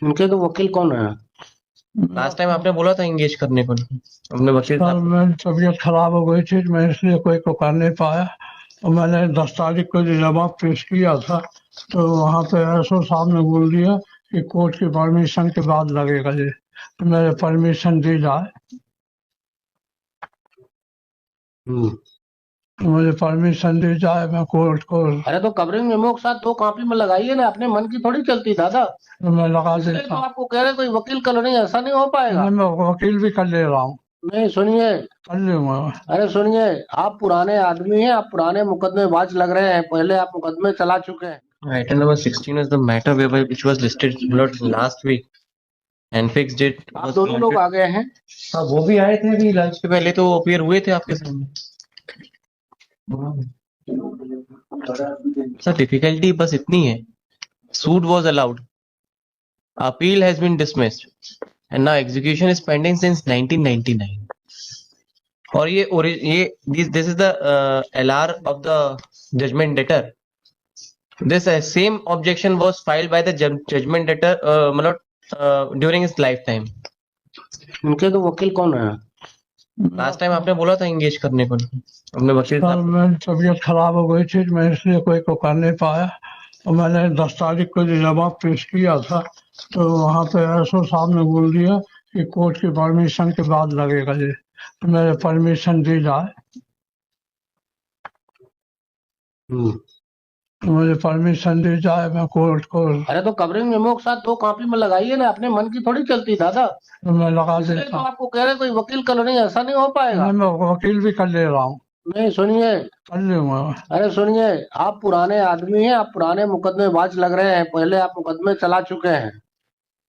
उनके तो वकील कौन है? लास्ट टाइम आपने बोला था एंगेज करने को, अपने वकील सर साहब। मेरी तबीयत खराब हो गई थी, मैं इसलिए कोई को कर नहीं पाया। और मैंने 10 तारीख को जो जवाब पेश किया था, तो वहाँ पे एसओ साहब ने बोल दिया कि कोर्ट की परमिशन के बाद लगेगा ये, तो मेरे परमिशन दी जाए। हम्म। तो मुझे परमिशन दी जाए, मैं कोर्ट को अरे तो कवरिंग मेमो के साथ 2 कॉपी में लगाइए ना, अपने मन की थोड़ी चलती दादा। तो मैं लगा इसलिए तो देता हूँ। आपको कह रहे कोई वकील करो, नहीं ऐसा नहीं हो पाएगा। नहीं, मैं वकील भी कर ले रहा हूँ, नहीं सुनिए, कर लूंगा। अरे सुनिए, आप पुराने आदमी हैं, आप पुराने मुकदमेबाज लग रहे हैं, पहले आप मुकदमे चला चुके हैं। Item number 16 is the matter whereby which was listed last week and fixed date आप was दोनों लोग granted। आ गए हैं। हाँ, वो भी आए थे अभी लंच के पहले, तो अपीयर हुए थे आपके सामने। सर डिफिकल्टी बस इतनी है, suit was allowed, appeal has been dismissed and now execution is pending since 1999। और ये this is the LR of the judgment debtor। This same objection was filed by the judgment debtor मतलब during his lifetime। उनके तो वकील कौन है? Last time आपने बोला था एंगेज करने को, अपने वकील सर साहब। मेरी तबीयत खराब हो गई थी, मैं इसलिए कोई को कर नहीं पाया। और मैंने 10 तारीख को जो जवाब पेश किया था, तो वहाँ पे एसओ साहब ने बोल दिया कि कोर्ट की परमिशन के बाद लगेगा ये, तो मेरे परमिशन दी जाए। हम्म। तो मुझे परमिशन दी जाए, मैं कोर्ट को अरे तो कवरिंग मेमो के साथ 2 कॉपी में लगाइए ना, अपने मन की थोड़ी चलती दादा। तो मैं लगा इसलिए देता तो हूँ। आपको कह रहे कोई वकील करो, नहीं ऐसा नहीं हो पाएगा। नहीं, मैं वकील भी कर ले रहा हूँ, नहीं सुनिए, कर लूंगा। अरे सुनिए, आप पुराने आदमी हैं, आप पुराने मुकदमेबाज लग रहे हैं, पहले आप मुकदमे चला चुके हैं,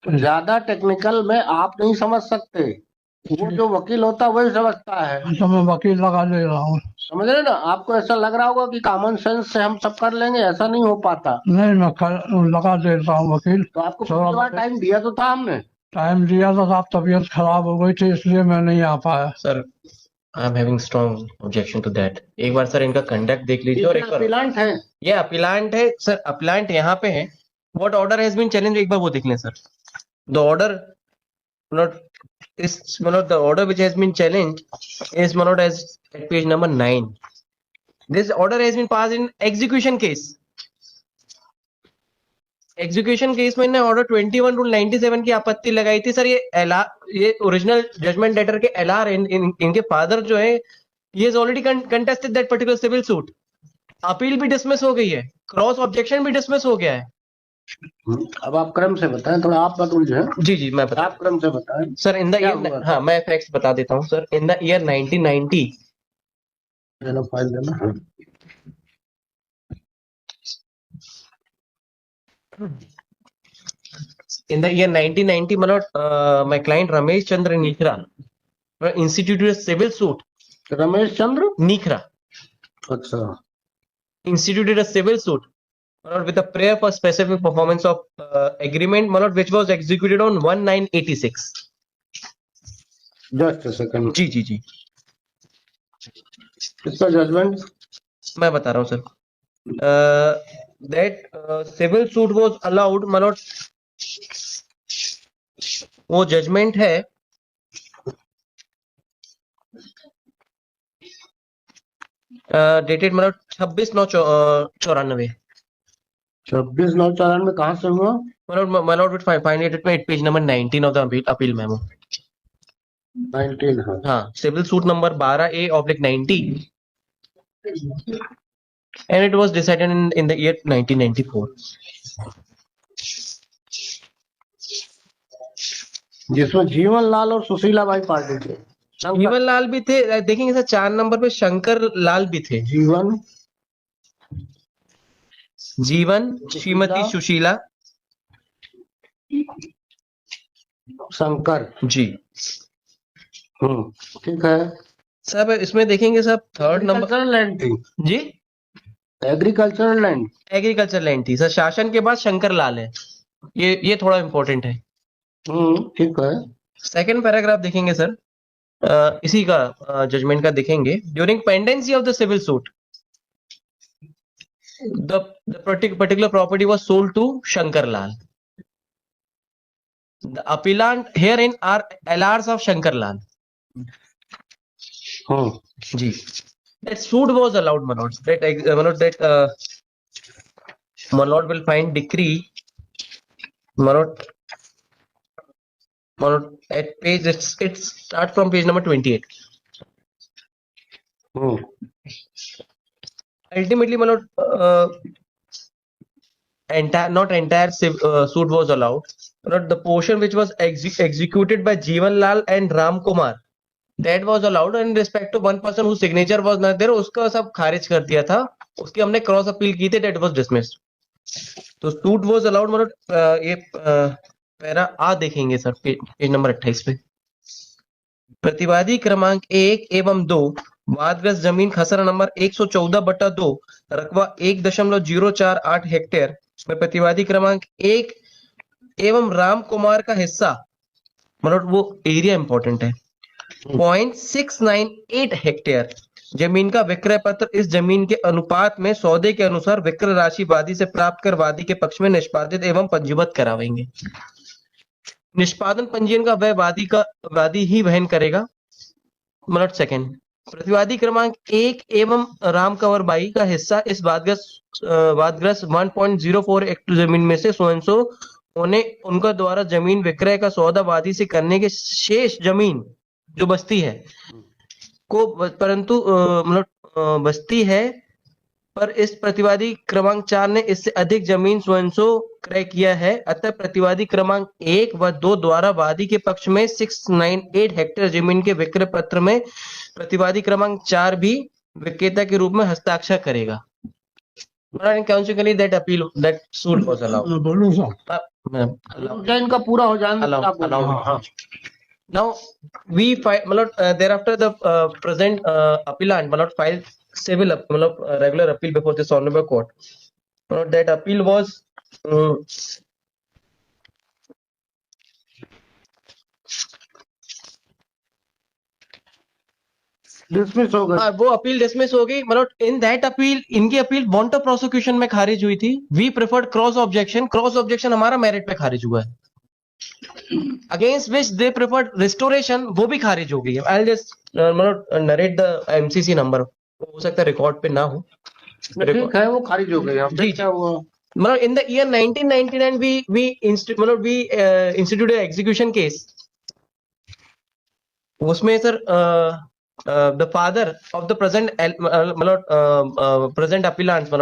तो ज्यादा टेक्निकल में आप नहीं समझ सकते। वो जो वकील होता है वही समझता है। तो मैं वकील लगा ले रहा हूँ। समझ रहे ना, आपको ऐसा लग रहा होगा कि कॉमन सेंस से हम सब कर लेंगे, ऐसा नहीं हो पाता। नहीं, मैं लगा देता हूँ वकील। तो आपको थोड़ा पिछली बार टाइम दिया तो था हमने। टाइम दिया था, आप तबीयत खराब हो गई थी इसलिए मैं नहीं आ पाया। Sir I am having strong objection to that. एक बार सर इनका कंडक्ट देख लीजिए और एक बार अपीलांट है। ये अपीलांट है सर, अपीलांट यहाँ पे है। What order has been challenge, एक बार वो देख लें sir. The order not is मतलब the order which has been challenge is not as at page number 9। This order has been passed in execution case. Execution case में order 21 rule 97 की आपत्ति लगाई थी सर। ये ओरिजिनल जजमेंट लेटर के LR इनके father जो है, ये already contested that particular civil suit. Appeal भी डिसमिस हो गई है, क्रॉस ऑब्जेक्शन भी डिसमिस हो गया है। अब आप क्रम से बताएं, थोड़ा आप मत उलझे। जी जी मैं बता, आप क्रम से बताएं। सर इन द क्या ईयर, हुआ था? हाँ मैं फैक्ट्स बता देता हूँ सर। इन द ईयर 1990, देना, फाइल देना। in the year 1990 my client Ramesh Chandra Nikra instituted a civil suit। Ramesh Chandra. Nikra अच्छा। instituted a civil suit with a prayer for specific performance of agreement which was executed on 1986। Just second. जी जी जी इसका judgement मैं बता रहा हूँ sir. That civil suit was allowed वो जजमेंट है डेटेड 26/9/94। 26/9/94 कहाँ से हुआ? find it at page number 19 of the appeal memo। 19 है। हाँ, civil suit number 12A/90 and it was decided in the year 1994। जिसमें जीवन लाल और सुशीला बाई पार्टी थे। जीवन लाल भी थे, देखेंगे सर 4 नंबर पे शंकर लाल भी थे। जीवन, श्रीमती सुशीला, शंकर। जी ठीक है। सब इसमें देखेंगे सब थर्ड नंबर एग्रीकल्चरल लैंड थी। जी, एग्रीकल्चरल लैंड। एग्रीकल्चर लैंड थी सर। शासन के बाद शंकर लाल है, ये थोड़ा इंपॉर्टेंट है। ठीक है। सेकंड पैराग्राफ देखेंगे सर, इसी का जजमेंट का देखेंगे। During pendency of the civil suit the particular property was sold to Shankar Lal। The appellant herein are LRs of Shankarlal. जी. That suit was allowed, my lord. My lord will find decree, my lord, at page, it start from page number 28. Ultimately, my lord, not entire suit was allowed. But the portion which was executed by Jeevan Lal and Ram Kumar, that was allowed. And in respect to one person whose signature was not there, उसका सब खारिज कर दिया था. उसकी हमने cross appeal की थी, that was dismissed. तो सूट was allowed. मतलब ये पैरा आ देखेंगे सर, पेज नंबर 28 पे. प्रतिवादी क्रमांक 1 एवं 2 वादग्रस्त जमीन खसरा नंबर 114/2 रकबा 1.048 हेक्टेयर में प्रतिवादी क्रमांक 1 एवं राम कुमार का हिस्सा, मतलब वो एरिया इंपॉर्टेंट है, 0.698 हेक्टेयर जमीन का विक्रय पत्र इस जमीन के अनुपात में सौदे के अनुसार विक्रय राशि वादी से प्राप्त कर वादी के पक्ष में निष्पादित एवं पंजीबद्ध करावेंगे. निष्पादन पंजीयन का वह वादी ही वहन करेगा. मतलब सेकंड, प्रतिवादी क्रमांक 1 एवं राम कंवर बाई का हिस्सा इस वादग्रस्त 1.04 हेक्टेयर जमीन में से स्वयं उन्हें उनका द्वारा जमीन विक्रय का सौदा वादी से करने के शेष जमीन जो बस्ती है को, परंतु मतलब बस्ती है, पर इस प्रतिवादी क्रमांक 4 ने इससे अधिक जमीन स्वयं क्रय किया है. अतः प्रतिवादी क्रमांक 1 व 2 द्वारा वादी के पक्ष में 698 हेक्टेयर जमीन के विक्रय पत्र में प्रतिवादी क्रमांक 4 भी विक्रेता के रूप में हस्ताक्षर करेगा. That appeal, that suit was allowed. बोलूं सर, इनका पूरा हो जाने. Now we thereafter the present appellant filed civil regular appeal before this honorable court. That appeal was dismiss हो गई. वो अपील डिसमिस हो गई. मतलब इन दैट अपील, इनकी अपील वांट ऑफ प्रोसिक्यूशन में खारिज हुई थी. वी प्रेफर्ड क्रॉस ऑब्जेक्शन हमारा मेरिट पे खारिज हुआ है. Against which they preferred restoration, वो भी खारिज हो गई है. I just narrate the MCC number, हो सकता है रिकॉर्ड पे ना हो. ठीक है, वो खारिज हो गई. जी, मतलब in the year 1999 we institute execution case. उसमें sir the father of the present present appellant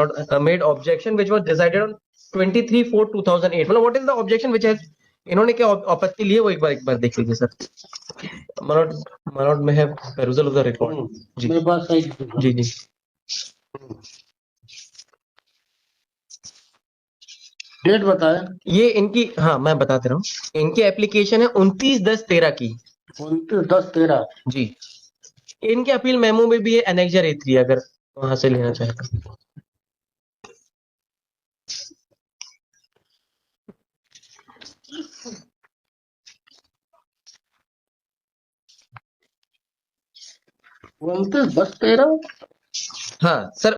made objection which was decided on 23/4/2008. मतलब what is the objection which has, इन्होंने क्या आपत्ति ली है वो एक बार देख लीजिए सर. मनोट में है perusal of the record. जी मेरे पास सही. जी जी डेट बताया. ये इनकी, हाँ मैं बताते रहा हूँ. इनकी एप्लीकेशन है 29/10/13 की. 29/10/13. जी. इनके अपील मेमो में भी है एनेक्जर A3, अगर वहां से लेना चाहे तो. उनतीस 10/13. हाँ सर,